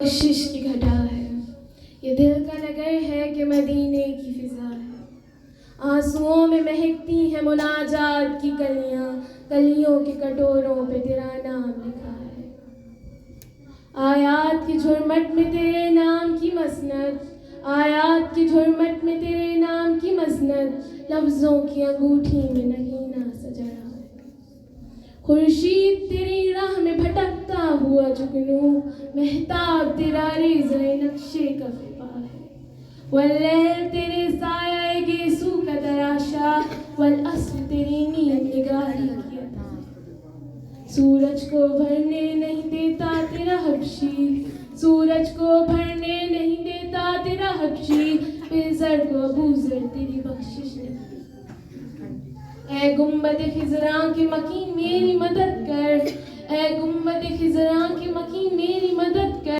कोशिश की घटा है, ये दिल का नगर है कि मदीने की फिजा है। आंसुओं में महकती है मुनाजात की कलियां, कलियों के कटोरों पे तेरा नाम लिखा है। आयात की झुरमट में तेरे नाम की मसनद, आयात की झुरमट में तेरे नाम की मसनद, लफ्जों की अंगूठी में नगीना सजा है। खुर्शीद तेरी राह में भटकता हुआ जुगनू, महताब तेरा रेज़े नक्शे का फिदा है। वल्लैल तेरे साये गेसू का तराशा, वल अस्र तेरी नींद निगाही की अता है। सूरज को भरने नहीं देता तेरा हबशी, सूरज को भरने नहीं देता तेरा हबशी, बेज़र को अबूज़र तेरी बख्शिश नहीं। ऐ गुम्बद खिज़रां की मकीन मेरी मदद कर, ऐ गुम्बद खिज़रां की मकीन मेरी मदद